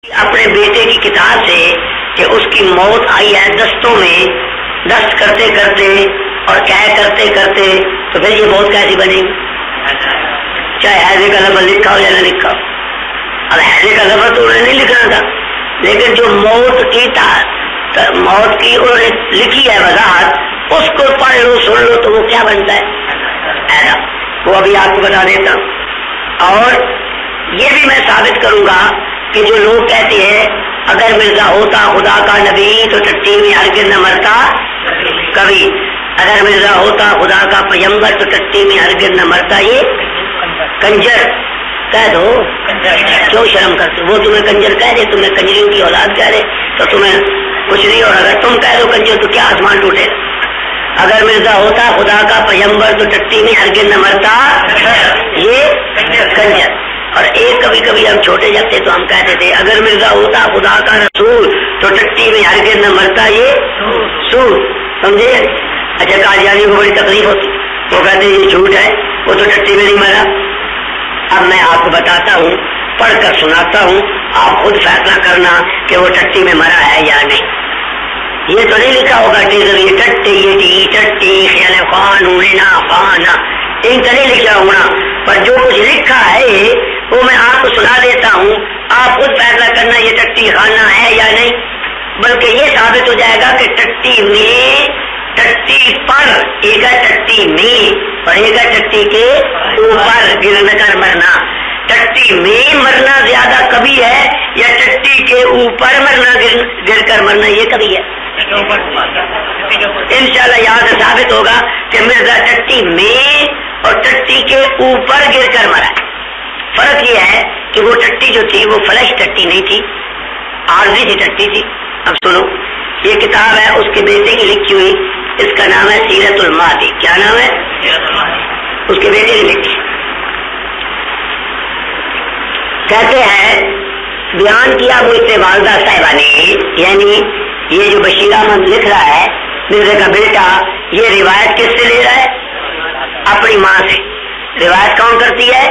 اپنے بیٹے کی کتاب سے کہ اس کی موت آئی ہے دستوں میں، دست کرتے کرتے اور کیا کرتے کرتے، تو پھر یہ موت کیسی بنے گی؟ چاہے حیضے کا لفظ لکھا ہو یا نہ لکھا ہو. اب حیضے کا لفظ تو انہیں نہیں لکھنا تھا، لیکن جو موت کی انہوں نے لکھی ہے وضاحت، اس کو پڑھ لو سن لو تو وہ کیا بنتا ہے ایسا. وہ ابھی آپ کو بتا دیتا ہوں. اور یہ بھی میں ثابت کروں گا کہ جو لوگ کہتے ہیں اگر مرزا ہوتا خدا کا نبی تو ٹٹی میں ہرگز نہ مرتا کبھی، اگر مرزا ہوتا خدا کا پیغمبر تو ٹٹی میں ہرگز نہ مرتا، یہ کنجر کہہ دو. کیوں شرم کرتے؟ وہ تمہیں کنجر کہہ دے، تمہیں کنجریوں کی اولاد کہہ دے تو تمہیں کچھ نہیں. اور اگر تم کہہ دو کنجر تو کیا آسمان ٹوٹے گا؟ اگر مرزا ہوتا خدا کا پیغمبر تو ٹٹی میں ہرگز نہ مرتا، یہ کنجر. اور ایک کبھی کبھی ہم چھوٹے جب تھے تو ہم کہتے تھے اگر مرزا ہوتا خدا کا رسول تو ٹٹی میں ہرگز نہ مرتا، یہ سور. سمجھے؟ اچھا قادیانی کو بڑی تکلیف ہوتی، وہ کہتے یہ جھوٹ ہے، وہ تو ٹٹی میں نہیں مرا. اب میں آپ کو بتاتا ہوں، پڑھ کر سناتا ہوں، آپ خود فیصلہ کرنا کہ وہ ٹٹی میں مرا ہے یا نہیں. یہ تو نہیں لکھا ہوگا یہ ٹٹی یہ ٹی ٹٹی خیال خان خانہ، ان کا نہیں لکھا ہونا، پر جو کچھ لکھا ہے وہ میں آپ کو سنا دیتا ہوں. آپ خود فیصلہ کرنا یہ ٹٹی خانہ ہے یا نہیں. بلکہ یہ ثابت ہو جائے گا کہ ٹٹی میں، ٹٹی پر، ایک ہے ٹٹی میں اور ایک ہے ٹٹی کے اوپر گر کر مرنا. ٹٹی میں مرنا زیادہ کبھی ہے یا ٹٹی کے اوپر مرنا گر کر مرنا یہ کبھی ہے؟ انشاءاللہ یہاں سے ثابت ہوگا کہ مرزا ٹٹی میں اور ٹٹی کے اوپر گر کر مرا ہے. فرق یہ ہے کہ وہ ٹٹی جو تھی وہ فلش ٹٹی نہیں تھی، عارضی سی ٹٹی تھی. اب سنو، یہ کتاب ہے اس کے بیٹے کی لکھی ہوئی، اس کا نام ہے سیرت المہدی. کیا نام ہے؟ اس کے بیٹے کی لکھی. کہتے ہیں بیان کیا مجھ سے والدہ صاحبہ نے، یعنی یہ جو بشیر احمد لکھ رہا ہے مرزا کا بیٹا، یہ روایت کس سے لے رہا ہے؟ اپنی ماں سے. روایت کون کرتی ہے؟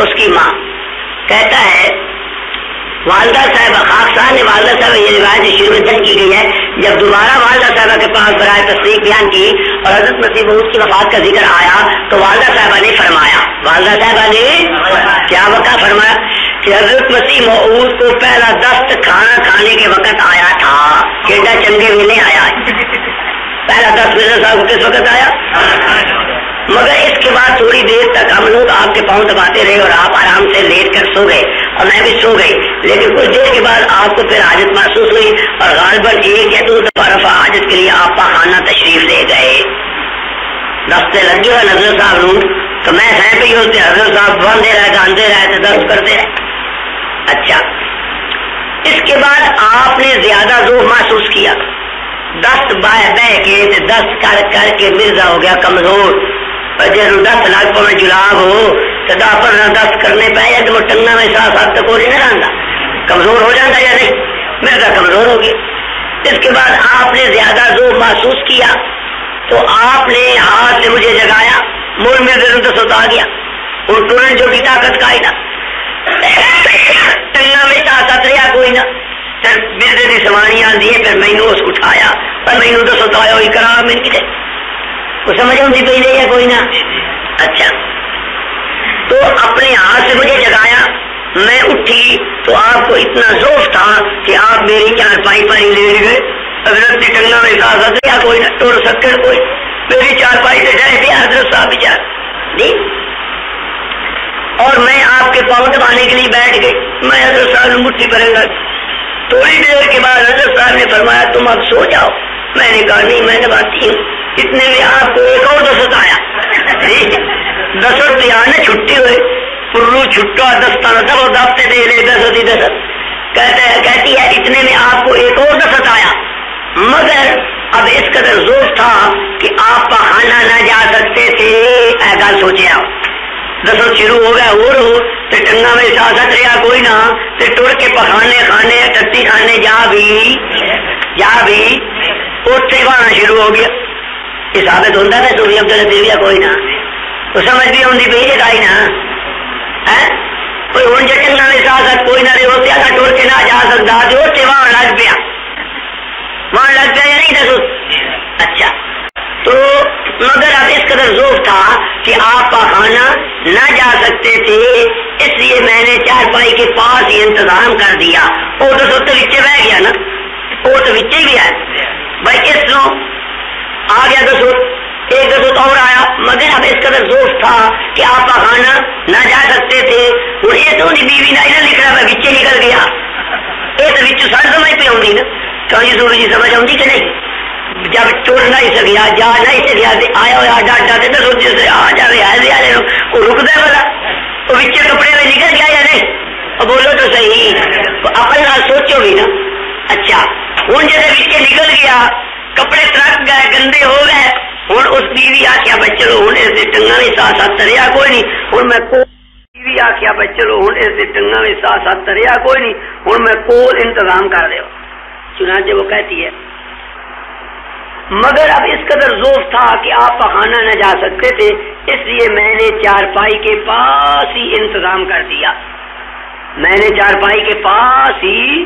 اس کی ماں. کہتا ہے والدہ صاحبہ، خاکسار نے والدہ صاحبہ، یہ روایت شروع میں درج کی گئی ہے. جب دوبارہ والدہ صاحبہ کے پاس برائے تصدیق بیان کی اور حضرت مسیح موعود کی وفات کا ذکر آیا تو والدہ صاحبہ نے فرمایا، والدہ صاحبہ نے کیا وقت فرمایا کہ حضرت مسیح موعود کو پہلا دست کھانا کھانے کے وقت آیا تھا. کیڈا چنگے ویلے آیا پہلا دست مرزا صاحب کو کس وقت آیا؟ مگر اس کے بعد تھوڑی دیر تک ہم لوگ آپ کے پاؤں دباتے رہے اور آپ آرام سے لیٹ کر سو گئے اور میں بھی سو گئی. لیکن کچھ دیر کے بعد آپ کو پھر حاجت محسوس ہوئی اور غالباً ایک یا دو دفعہ رفع حاجت کے لیے آپ پاخانہ تشریف لے گئے. دستے لگے ہوئے حضرت صاحب لوں تو میں سہ پہ ہی ہوتے، حضرت صاحب باندھے رہے، گاندھے رہے تو دست کرتے رہے. اچھا، اس کے بعد آپ نے زیادہ ذوق محسوس کیا، دست بہ کے دست کر کر کے مرزا ہو گیا کمزور. جب دست لاکھ پہ میں جلاب ہو تو دست کرنے پہ یا تو ٹنگنا میں ساتھ ساتھ تک نہیں رہتا، کمزور ہو جاتا یا نہیں؟ مرزا کمزور ہو گیا. اس کے بعد آپ نے زیادہ ذوق محسوس کیا تو آپ نے ہاتھ سے مجھے جگایا، مول میں تو ستا گیا. اور ترنت جو کی طاقت کا ہی نہ ٹنگنا میں طاقت رہا کوئی نہ. پھر مرزے کی سوانیاں دیے، پھر میں اس اٹھایا پر میں تو ستایا ہوئی کرا میں کدھر وہ سمجھ آتی پہ نہیں ہے کوئی نہ. اچھا، تو اپنے ہاتھ سے مجھے جگایا، میں اٹھی تو آپ کو اتنا ذوق تھا کہ آپ میری چارپائی پر ہی لیٹ گئے. حضرت کی ٹنگنا میں ساتھ یا کوئی نہ توڑ سکتے کوئی، میری چارپائی سے جائے تھے حضرت صاحب بچار جی. اور میں آپ کے پاؤں دبانے کے لیے بیٹھ گئی، میں حضرت صاحب مٹھی بھرنے لگا. تھوڑی دیر کے بعد حضرت صاحب نے فرمایا تم اب سو جاؤ. میں نے کہا نہیں میں دباتی ہوں. اتنے میں آپ کو ایک اور دست آیا، دست آنے چھٹی ہوئے پرو چھٹا دستانہ تب وہ دفتے دے لے دست کہتی ہے اتنے میں آپ کو ایک اور دست آیا. مگر اب اس قدر ذوق تھا کہ آپ پخانا نہ جا سکتے تھے. اے گل سوچے آپ دست شروع ہو گیا ہو تو ٹنگا میں ساتھ رہا کوئی نہ تو ٹر کے پخانے کھانے ٹٹی کھانے جا بھی اتنے بہانا شروع ہو گیا. یہ ثابت ہوتا ہے تو عبد الطیفیا کوئی نہ تو سمجھ بھی آتی پی جگائی نہ کوئی ہوں جٹنگا میں ساتھ کوئی نہ رہے ہوتے ٹر کے نہ جا مگر اب اس قدر ذوق تھا کہ آپ پاخانہ نہ جا سکتے تھے، اس لیے میں نے چارپائی کے پاس ہی انتظام کر دیا۔ وہ تو سوتے بچے بہ گیا نا، وہ تو بچے بھی ہے بھائی، اس نو آ گیا دسو، ایک دسو اور آیا، مگر اب اس قدر ذوق تھا کہ آپ پاخانہ نہ جا سکتے تھے۔ ہوں یہ تو بیوی نے لکھ رہا ہے بچے نکل گیا، یہ تو بچوں سر سمجھ پہ آؤں نا، کہیں سوری جی سمجھ آؤں کہ نہیں؟ جب ٹر نہیں سکیا، جا نہیں سکیا، آیا ہوا ڈاٹا دے دسو جیسے آ جائے والے وہ رکتا ہے بلا، وہ بچے کپڑے میں نکل گیا یا نہیں؟ بولو تو صحیح، اپنے نال سوچو بھی نا۔ اچھا ہوں جیسے بچے نکل گیا، کپڑے ترک گئے، گندے ہو گئے، ہوں اس بیوی آخیا بھائی چلو ہوں اس ٹنگا بھی ساتھ ساتھ تریا کوئی نہیں، ہوں میں بیوی آخیا بھائی چلو ہوں اس ٹنگا بھی ساتھ ساتھ تریا کوئی نہیں، ہوں میں کول انتظام کر دو۔ چنانچہ وہ کہتی ہے مگر اب اس قدر ذوق تھا کہ آپ پخانا نہ جا سکتے تھے، اس لیے میں نے چارپائی کے پاس ہی انتظام کر دیا۔ میں نے چارپائی کے پاس ہی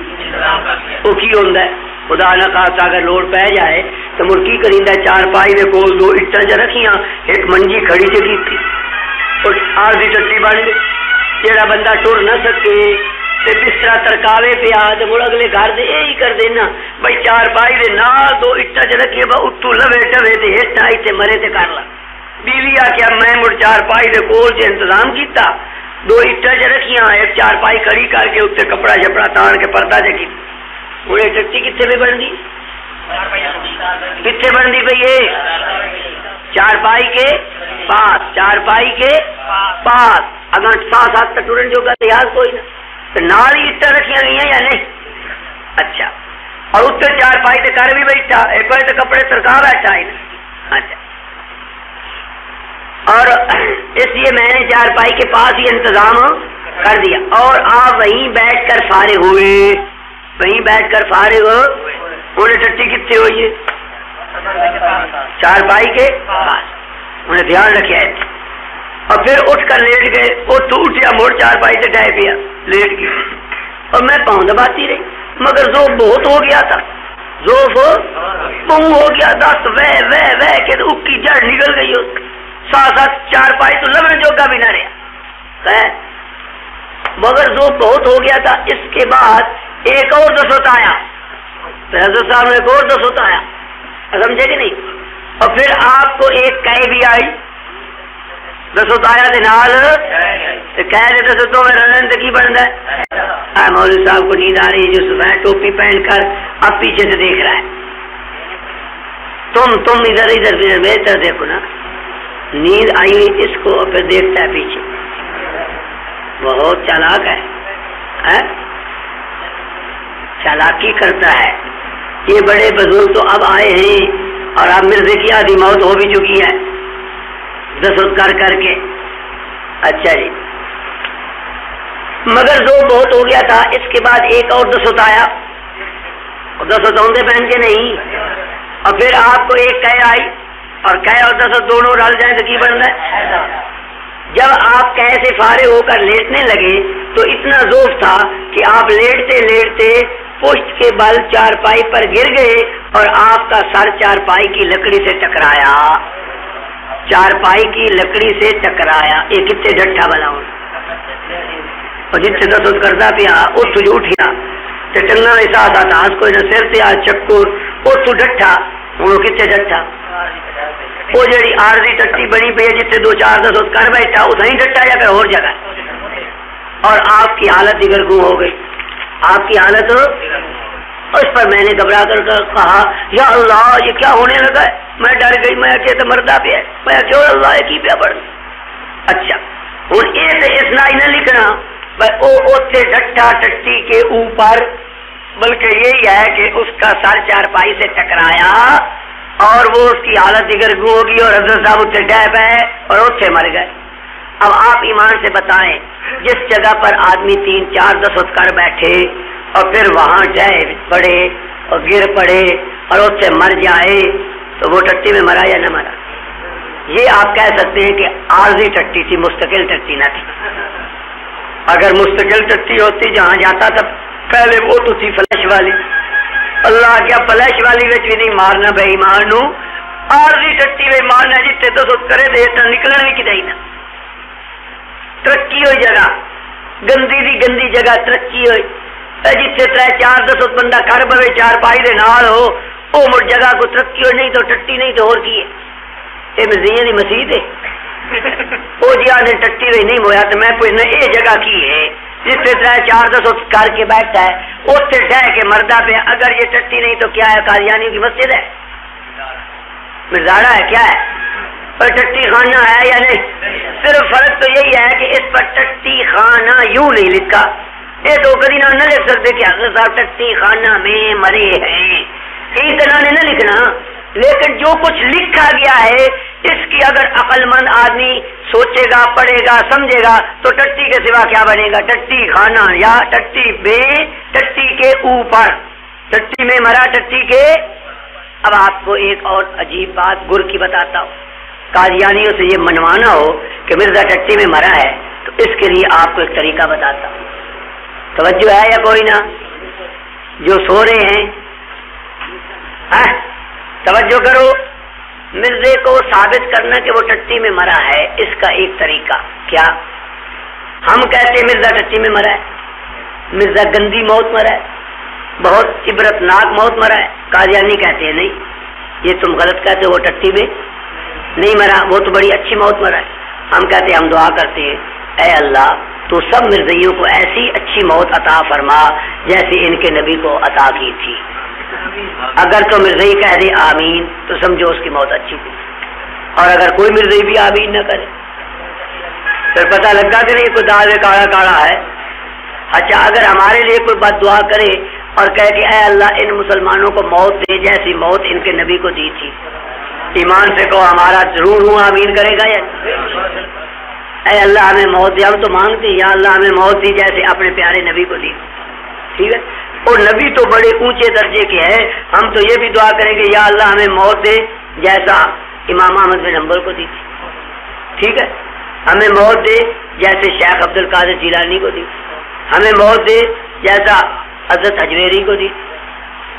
وہ کی ہوتا ہے، خدا نہ خاصا اگر لوڑ پہ جائے تو مرکی کریندہ چارپائی دے کول دو اٹاں چ رکھیاں، ایک منجی کھڑی چ کی اور عارضی ٹٹی بن گئی، جہاں بندہ ٹر نہ سکے تے بسترا ترکاوے پیا تے مڑ اگلے گھر دے یہی کر دینا بھائی چارپائی دے نال دو اٹا چ رکھیے با اتو لوے ٹوے تے ہٹا ایتھے مرے تے کر لا۔ بیوی آخیا میں مڑ چارپائی دے کول چ انتظام کیتا، دو اٹا چ رکھیاں، ایک چارپائی کھڑی کر کے اتنے کپڑا شپڑا تان کے پردہ چ کی۔ ہوں یہ ٹٹی کتنے پہ بنتی، کتنے بنتی پی ہے؟ چارپائی کے پاس، چارپائی کے پاس۔ اگر ساتھ ساتھ ٹرن جو گا یاد کوئی نہ تو نال ہی اٹا رکھیاں گئی ہیں یا نہیں؟ اچھا، اور اتنے چارپائی تے کر بھی بیٹھا، ایک بار تو کپڑے سرکا بیٹھا ہی نا۔ اچھا، اور اس لیے میں نے چارپائی کے پاس ہی انتظام کر دیا اور آپ وہیں بیٹھ کر فارغ ہوئے، وہیں بیٹھ کر فارغ ہو۔ انہیں ٹٹی کتنے ہوئی ہے؟ چارپائی کے پاس، انہیں دھیان رکھا ہے، اور پھر اٹھ کر لیٹ گئے۔ وہ تو اٹھیا موڑ چارپائی سے ڈائے پیا لیٹ گیا، اور میں پاؤں دباتی رہی، مگر ذوق بہت ہو گیا تھا، ذوق پاؤں ہو گیا، دست وے وے وے کے اکی جڑ نکل گئی، ساتھ ساتھ چارپائی تو لبن جوگا بھی نہ رہا، مگر ذوق بہت ہو گیا تھا۔ اس کے بعد ایک اور دسوت آیا، حضرت صاحب نے ایک اور دسوت آیا، سمجھے کہ نہیں؟ اور پھر آپ کو ایک کہے بھی آئی، دسوت آیا دے نال کہہ رہے دسوتوں میں رنن سے کی بنتا ہے؟ مولوی صاحب کو نیند آ رہی ہے، جو صبح ٹوپی پہن کر اب پیچھے سے دیکھ رہا ہے، تم ادھر ادھر بہتر دیکھو نا، نیند آئی ہوئی اس کو اور پھر دیکھتا ہے پیچھے، بہت چالاک ہے، چالاکی کرتا ہے۔ یہ بڑے بزرگ تو اب آئے ہیں اور اب مرزے کی آدھی موت ہو بھی چکی ہے دسوت کر کے۔ اچھا جی، مگر ذوق بہت ہو گیا تھا۔ اس کے بعد ایک اور دسوت آیا، دسوت ہوندے پہن کے نہیں، اور پھر آپ کو ایک کہے آئی، اور کہے اور دسوت دونوں ڈال جائیں تو کی بنتا ہے؟ جب آپ کہے سے فارغ ہو کر لیٹنے لگے تو اتنا ذوق تھا کہ آپ لیٹتے لیٹتے پشت کے بل چارپائی پر گر گئے اور آپ کا سر چارپائی کی لکڑی سے ٹکرایا، چارپائی کی لکڑی سے ٹکرایا۔ یہ کتنے ڈٹھا بنا ہو، اور جتنے دسوت کرتا پیا اٹھ اٹھیا تو ٹنگا میں ساتھ آتا ہس کوئی نہ سر تے آ چکر اٹھ ڈٹھا، ہوں کتنے ڈٹھا؟ وہ جڑی عارضی ٹٹی بنی پی ہے جتنے دو چار دسوت کر بیٹھا اتنا ہی ڈٹا یا پھر اور جگہ، اور آپ کی حالت دیگر گم ہو گئی، آپ کی حالت۔ اس پر میں نے گھبرا کر کہا یا اللہ یہ کیا ہونے لگا ہے؟ میں ڈر گئی، میں کہ تو مردہ پہ ہے، میں کیوں اللہ کی پیا پڑ۔ اچھا ہوں یہ اسنا ہی نہ لکھنا اوتے ڈٹا ٹٹی کے اوپر، بلکہ یہی ہے کہ اس کا سر چارپائی سے ٹکرایا اور وہ اس کی حالت دیگر گو ہوگی اور حضرت صاحب اتنے ڈیب ہے اور اتنے مر گئے۔ اب آپ ایمان سے بتائیں جس جگہ پر آدمی 3-4 دسوت کر بیٹھے اور پھر وہاں ڈیب پڑے اور گر پڑے اور اتنے مر جائے تو وہ ٹٹی میں مرا یا نہ مرا؟ یہ آپ کہہ سکتے ہیں کہ عارضی ٹٹی تھی، مستقل ٹٹی نہ تھی۔ اگر مستقل ٹٹی ہوتی جہاں جاتا تھا پہلے وہ تو تھی فلش والی، اللہ کیا فلش والی بھی نہیں مارنا بے ایمان نو، عارضی ٹٹی میں مان ہے جتنے دس کرے دے نکلنا بھی کدی نہ ترقی ہوئی جگہ گندی دی گندی جگہ ترقی ہوئی جتنے 3-4 بندہ کر پوے 4 پائی دے نال ہو وہ مڑ جگہ کو ترقی ہوئی نہیں تو ٹٹی نہیں تو اور کی ہے یہ مزیاں دی مسجد ہے وہ جی آدھے ٹٹی ہوئی نہیں ہویا تو میں پوچھنا یہ جگہ کی ہے جس سے 3-4 کر کے بیٹھتا ہے اس سے ڈہ کے مردہ پہ اگر یہ ٹٹی نہیں تو کیا ہے قادیانیوں کی مسجد ہے مرزاڑا ہے کیا ہے پر ٹٹی خانہ ہے یا نہیں صرف فرق تو یہی ہے کہ اس پر ٹٹی خانہ یوں نہیں لکھا یہ تو کبھی نہ لکھ سکتے کہ حضرت صاحب ٹٹی خانہ میں مرے ہیں اتنا نے نہ لکھنا لیکن جو کچھ لکھا گیا ہے اس کی اگر عقل مند آدمی سوچے گا پڑھے گا سمجھے گا تو ٹٹی کے سوا کیا بنے گا ٹٹی خانہ یا ٹٹی میں ٹٹی کے اوپر ٹٹی میں مرا ٹٹی کے اب آپ کو ایک اور عجیب بات گر کی بتاتا ہوں قادیانیوں سے یہ منوانا ہو کہ مرزا ٹٹی میں مرا ہے تو اس کے لیے آپ کو ایک طریقہ بتاتا ہوں توجہ ہے یا کوئی نہ جو سو رہے ہیں توجہ کرو مرزے کو ثابت کرنا کہ وہ ٹٹی میں مرا ہے اس کا ایک طریقہ کیا ہم کہتے ہیں مرزا ٹٹی میں مرا ہے مرزا گندی موت مرا ہے بہت عبرتناک موت مرا ہے قادیانی کہتے ہیں نہیں یہ تم غلط کہتے ہو وہ ٹٹی میں نہیں مرا وہ تو بڑی اچھی موت مرا ہے ہم کہتے ہیں ہم دعا کرتے ہیں اے اللہ تو سب مرزائیوں کو ایسی اچھی موت عطا فرما جیسے ان کے نبی کو عطا کی تھی اگر تو مرزائی کہہ دے آمین تو سمجھو اس کی موت اچھی تھی اور اگر کوئی مرزائی بھی آمین نہ کرے پھر پتہ لگتا کہ نہیں کوئی داغ کاڑا کاڑا ہے اچھا اگر ہمارے لیے کوئی بد دعا کرے اور کہے کہ اے اللہ ان مسلمانوں کو موت دے جیسی موت ان کے نبی کو دی تھی ایمان سے کہو ہمارا ضرور ہوں آمین کرے گا یا اے اللہ ہمیں موت دے ہم تو مانگتے یا اللہ ہمیں موت دی جیسے اپنے پیارے نبی کو دی ٹھیک ہے اور نبی تو بڑے اونچے درجے کے ہیں ہم تو یہ بھی دعا کریں گے یا اللہ ہمیں موت دے جیسا امام احمد بن حنبل کو دی تھی ٹھیک ہے ہمیں موت دے جیسے شیخ عبد القادر جیلانی کو دی ہمیں موت دے جیسا حضرت اجمیری کو دی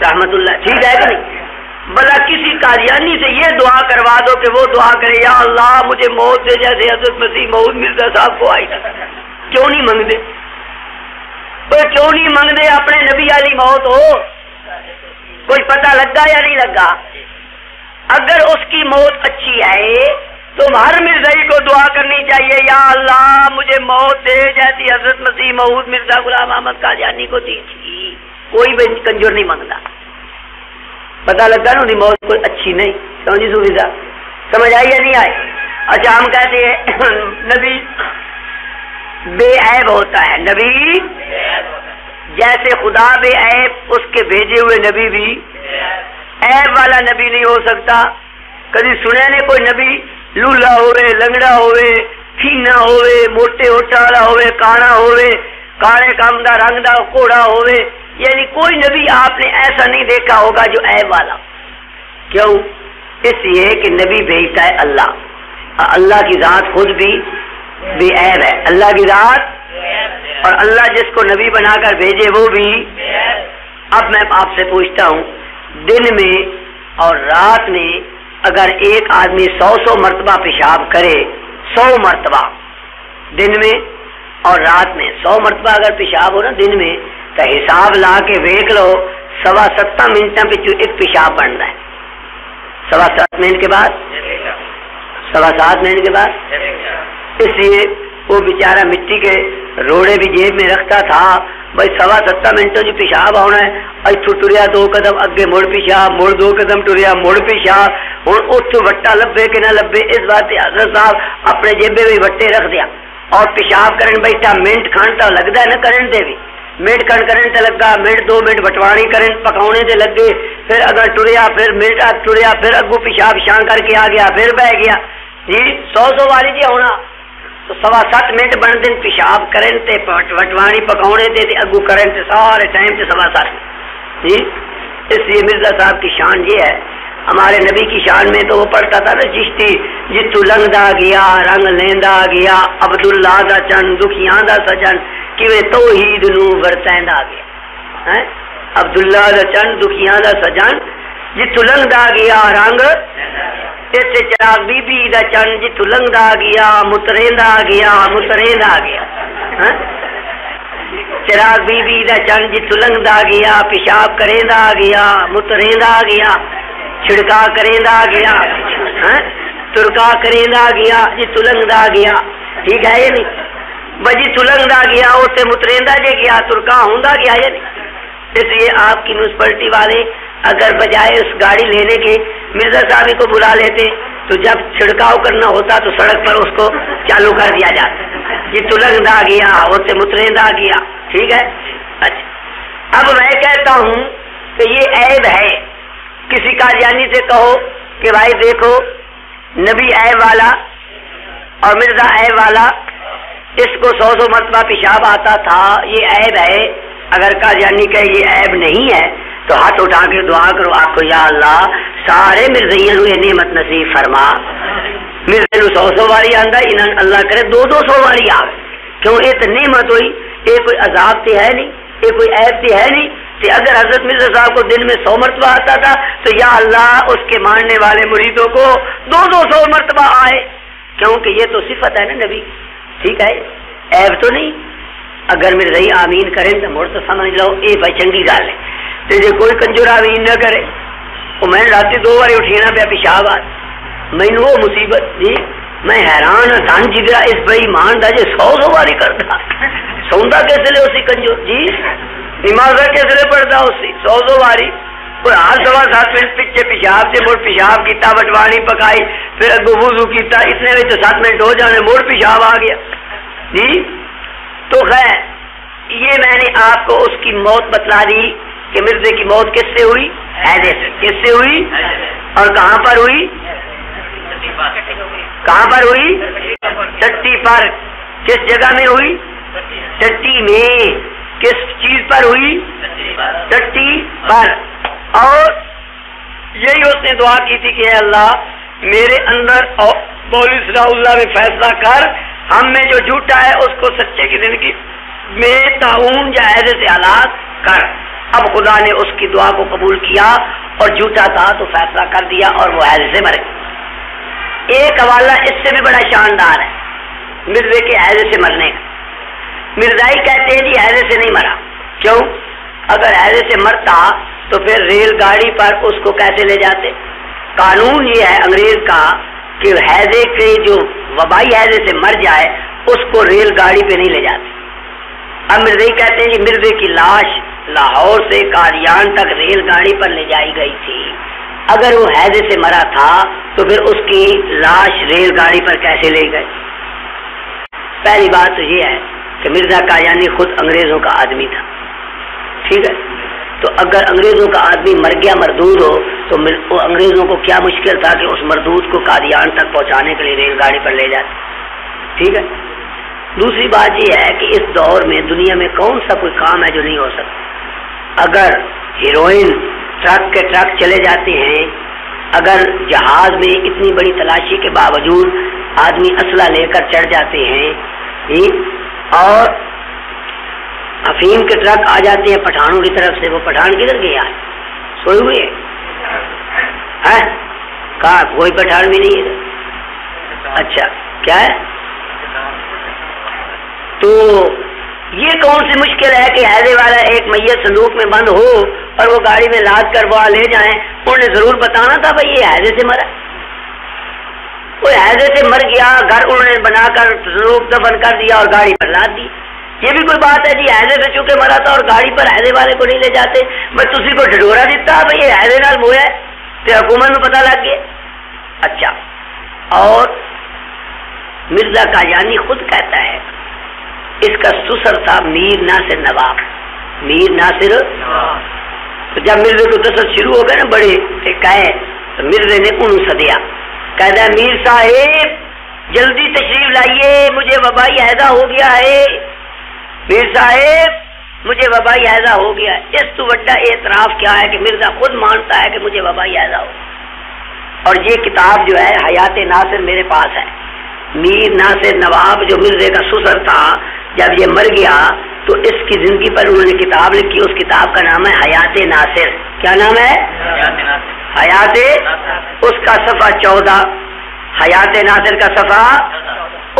رحمت اللہ ٹھیک ہے کہ نہیں بلا کسی قادیانی سے یہ دعا کروا دو کہ وہ دعا کرے یا اللہ مجھے موت دے جیسے حضرت مسیح موعود مرزا صاحب کو آئی کیوں نہیں مانگتے کیوں نہیں مانگتے اپنے نبی والی موت ہو کوئی پتہ لگا یا نہیں لگا اگر اس کی موت اچھی ہے تو ہر مرزائی کو دعا کرنی چاہیے یا اللہ مجھے موت دے جیسی حضرت مسیح موعود مرزا غلام احمد قادیانی کو دی تھی کوئی بھی کنجور نہیں مانگتا پتہ لگا نا موت کوئی اچھی نہیں سمجھی صوفی صاحب سمجھ آئی یا نہیں آئی اچھا ہم کہتے ہیں نبی بے عیب ہوتا ہے نبی جیسے خدا بے عیب اس کے بھیجے ہوئے نبی بھی عیب والا نبی نہیں ہو سکتا کبھی سنے نے کوئی نبی لولا ہوئے لنگڑا ہوئے کھینا ہوئے موٹے ہوٹا والا ہوئے کانا ہوئے کاڑے کام دا رنگ دا کوڑا ہوئے یعنی کوئی نبی آپ نے ایسا نہیں دیکھا ہوگا جو عیب والا کیوں اس لیے کہ نبی بھیجتا ہے اللہ اللہ کی ذات خود بھی بے عیب ہے اللہ کی ذات اور اللہ جس کو نبی بنا کر بھیجے وہ بھی اب میں آپ سے پوچھتا ہوں دن میں اور رات میں اگر ایک آدمی 100 مرتبہ پیشاب کرے 100 مرتبہ دن میں اور رات میں 100 مرتبہ اگر پیشاب ہو نا دن میں تو حساب لا کے دیکھ لو 7.25 منٹوں پہ ایک پیشاب بنتا ہے 7.25 منٹ کے بعد 7.25 منٹ کے بعد اس لیے وہ بیچارہ مٹی کے روڑے بھی جیب میں رکھتا تھا بھائی 7.25 منٹوں جو پیشاب ہونا ہے اتو ٹریا 2 قدم اگے مڑ پیشاب مڑ 2 قدم ٹریا مڑ پیشاب ہوں اتو وٹا لبے کہ نہ لبے اس بات حضرت صاحب اپنے جیبے بھی وٹے رکھ دیا اور پیشاب کرن بیٹھا منٹ کھان تو لگتا ہے نا کرن دے بھی منٹ کھان کرن تے لگا منٹ 2 منٹ بٹوانی کرن پکاؤنے تے لگے پھر اگر ٹریا پھر منٹ ٹریا پھر اگو پیشاب شان کر کے آ گیا پھر بہ گیا جی 100 والی جی ہونا تو 7.25 منٹ بن دن پیشاب کرن تے وٹوانی پکاؤنے تے اگو کرن تے سارے ٹائم تے 7.25 جی اس لیے مرزا صاحب کی شان یہ ہے ہمارے نبی کی شان میں تو وہ پڑھتا تھا نا چشتی جتو لنگدا گیا رنگ لیندا گیا عبداللہ دا چن دکھیاں دا سجن کیویں توحید نو ورتیندا گیا عبداللہ دا چن دکھیاں دا سجن جتوں لنگدا گیا رنگ اتنے چراغ بی بی دا چن جتوں لنگدا گیا متریندا گیا متریندا گیا چراغ بی بی دا چن جتوں لنگدا گیا پیشاب کریندا گیا متریندا گیا چھڑکا کریندا گیا ترکا کریندا گیا جتوں لنگدا گیا ٹھیک ہے یا نہیں بجی تلنگدا گیا اسے متریندا جے گیا ترکا ہوندا گیا یا نہیں اس لیے آپ کی میونسپلٹی والے اگر بجائے اس گاڑی لینے کے مرزا صاحب کو بلا لیتے تو جب چھڑکاؤ کرنا ہوتا تو سڑک پر اس کو چالو کر دیا جاتا یہ تلنگدا گیا اسے متریندا گیا ٹھیک ہے اچھا اب میں کہتا ہوں کہ یہ عیب ہے کسی قادیانی سے کہو کہ بھائی دیکھو نبی عیب والا اور مرزا عیب والا اس کو 100 مرتبہ پیشاب آتا تھا یہ عیب ہے اگر قادیانی کہ یہ عیب نہیں ہے تو ہاتھ اٹھا کے دعا کرو آخو یا اللہ سارے مرزائیاں نو یہ نعمت نصیب فرما مرزے نو 100 واری آندا انہاں اللہ کرے 200 واری آوے کیوں یہ تو نعمت ہوئی یہ کوئی عذاب تے ہے نہیں یہ کوئی عیب تے ہے نہیں کہ اگر حضرت مرزا صاحب کو دن میں 100 مرتبہ آتا تھا تو یا اللہ اس کے ماننے والے مریدوں کو 200 مرتبہ آئے کیونکہ یہ تو صفت ہے نا نبی ٹھیک ہے عیب تو نہیں اگر مرزائی آمین کریں تو مڑ تو سمجھ لو یہ بھائی چنگی گل ہے تو جی کوئی کنجور آمین نہ کرے وہ میں رات 2 بار اٹھینا پیا پیشاب آ مینو وہ مصیبت جی میں حیران ہوں دن جگرا اس بھائی مان دا جی 100 باری کرتا سوندا کس لیے اسی کنجور جی نماز کس لیے پڑھتا اسی 100 باری ہر 7.5 منٹ پیچھے پیشاب سے مڑ پیشاب کیتا وٹوانی پکائی پھر اگو وضو کیتا اتنے میں 7 منٹ ہو جانے مڑ پیشاب آ گیا جی تو خیر یہ میں نے آپ کو اس کی موت بتلا دی کہ مرزے کی موت کس سے ہوئی حیدے سے کس سے ہوئی اور کہاں پر ہوئی کہاں پر ہوئی ٹٹی پر کس جگہ میں ہوئی ٹٹی میں کس چیز پر ہوئی ٹٹی پر اور یہی اس نے دعا کی تھی کہ اے اللہ میرے اندر اور مولوی صلاح اللہ میں فیصلہ کر ہم میں جو جھوٹا ہے اس کو سچے کی زندگی میں تعاون یا عہدے سے ہلاک کر اب خدا نے اس کی دعا کو قبول کیا اور جھوٹا تھا تو فیصلہ کر دیا اور وہ عہدے سے مر گیا ایک حوالہ اس سے بھی بڑا شاندار ہے مرزے کے عہدے سے مرنے کا مرزائی کہتے ہیں جی عہدے سے نہیں مرا کیوں اگر عہدے سے مرتا تو پھر ریل گاڑی پر اس کو کیسے لے جاتے قانون یہ ہے انگریز کا کہ حیضے کے جو وبائی حیضے سے مر جائے اس کو ریل گاڑی پہ نہیں لے جاتے اب مرزائی کہتے ہیں جی مرزے کی لاش لاہور سے قادیان تک ریل گاڑی پر لے جائی گئی تھی اگر وہ حیضے سے مرا تھا تو پھر اس کی لاش ریل گاڑی پر کیسے لے گئے پہلی بات تو یہ ہے کہ مرزا قادیانی خود انگریزوں کا آدمی تھا ٹھیک ہے تو اگر انگریزوں کا آدمی مر گیا مردود ہو تو انگریزوں کو کیا مشکل تھا کہ اس مردود کو قادیان تک پہنچانے کے لیے ریل گاڑی پر لے جاتے ٹھیک ہے دوسری بات یہ ہے کہ اس دور میں دنیا میں کون سا کوئی کام ہے جو نہیں ہو سکتا اگر ہیروئن ٹرک کے ٹرک چلے جاتے ہیں اگر جہاز میں اتنی بڑی تلاشی کے باوجود آدمی اسلحہ لے کر چڑھ جاتے ہیں اور افیم کے ٹرک آ جاتے ہیں پٹھانوں کی طرف سے وہ پٹھان کدھر گئے آج سوئے ہوئے ہیں کہا کوئی پٹھان بھی نہیں ہے اچھا کیا ہے تو یہ کون سی مشکل ہے کہ حیضے والا ایک میت صندوق میں بند ہو اور وہ گاڑی میں لاد کر وہ لے جائیں انہوں نے ضرور بتانا تھا بھائی یہ حیضے سے مرا وہ حیضے سے مر گیا گھر انہوں نے بنا کر صندوق دفن کر دیا اور گاڑی پر لاد دی یہ بھی کوئی بات ہے جی حیضے سے چونکہ مرا تھا اور گاڑی پر حیضے والے کو نہیں لے جاتے بس تسی کو ڈھڈورا دیتا بھائی یہ حیضے نال مویا ہے تو حکومت میں پتہ لگ گیا اچھا اور مرزا قادیانی خود کہتا ہے اس کا سسر تھا میر ناصر نواب میر ناصر تو جب مرزے کو دست شروع ہو گئے نا بڑے کہے تو مرزے نے انہوں سدیا کہتا ہے میر صاحب جلدی تشریف لائیے مجھے وبائی حیضہ ہو گیا ہے میر صاحب مجھے وبائی حیضہ ہو گیا ہے اس تو بڑا اعتراف کیا ہے کہ مرزا خود مانتا ہے کہ مجھے وبائی حیضہ ہو اور یہ کتاب جو ہے حیات ناصر میرے پاس ہے میر ناصر نواب جو مرزے کا سسر تھا جب یہ مر گیا تو اس کی زندگی پر انہوں نے کتاب لکھی اس کتاب کا نام ہے حیات ناصر کیا نام ہے حیات اس کا صفحہ 14، حیات ناصر کا صفحہ،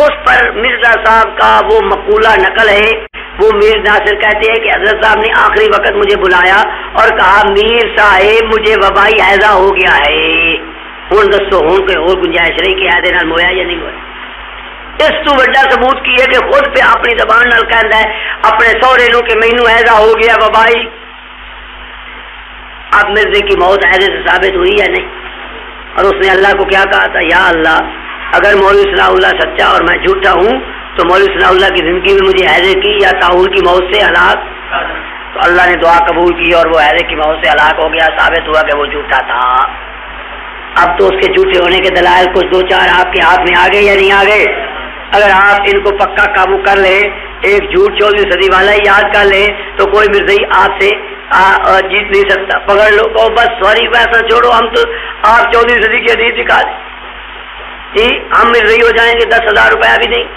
اس پر مرزا صاحب کا وہ مقولہ نقل ہے. وہ میر ناصر کہتے ہیں کہ حضرت صاحب نے آخری وقت مجھے بلایا اور کہا میر صاحب مجھے وبائی حیضہ ہو گیا ہے، ہوں دسو ہوں کوئی اور گنجائش رہی کہ حیضے نال مویا یا نہیں ہویا؟ اس تو بڑا ثبوت کی ہے کہ خود پہ اپنی زبان نال کہندا ہے اپنے سہرے نو کہ مینوں حیضہ ہو گیا وبائی. اب مرزے کی موت حیضے سے ثابت ہوئی یا نہیں؟ اور اس نے اللہ کو کیا کہا تھا؟ یا اللہ اگر مولوی صلاح اللہ سچا اور میں جھوٹا ہوں تو مولوی صلاح اللہ کی زندگی میں مجھے حیضے کی یا طاعون کی موت سے ہلاک. تو اللہ نے دعا قبول کی اور وہ حیضے کی موت سے ہلاک ہو گیا، ثابت ہوا کہ وہ جھوٹا تھا. اب تو اس کے جھوٹے ہونے کے دلائل کچھ دو چار آپ کے ہاتھ میں آ گئے یا نہیں آ گئے؟ اگر آپ ان کو پکا قابو کر لیں، ایک جھوٹ 14ویں صدی والا ہی یاد کر لیں تو کوئی مرزائی آپ سے جیت نہیں سکتا. پکڑ لو کو بس سوری ویسا چھوڑو، ہم تو آپ 14ویں صدی کی حدیث دکھا دیں جی ہم مرزائی ہو جائیں گے، 10,000 روپیہ بھی نہیں.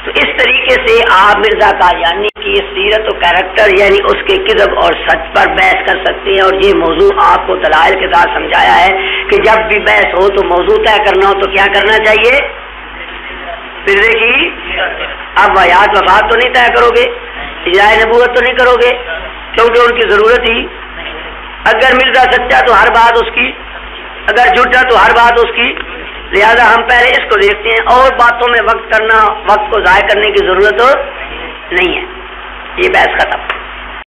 تو اس طریقے سے آپ مرزا قادیانی کی سیرت و کیریکٹر یعنی اس کے کذب اور سچ پر بحث کر سکتے ہیں. اور یہ موضوع آپ کو دلائل کے ساتھ سمجھایا ہے کہ جب بھی بحث ہو تو موضوع طے کرنا ہو تو کیا کرنا چاہیے؟ مرزے کی اب حیات وفات تو نہیں طے کرو گے، اجرائے نبوت تو نہیں کرو گے کیونکہ ان کی ضرورت ہی. اگر مرزا سچا تو ہر بات اس کی، اگر جھوٹا تو ہر بات اس کی. لہذا ہم پہلے اس کو دیکھتے ہیں اور باتوں میں وقت کو ضائع کرنے کی ضرورت نہیں ہے. یہ بحث ختم.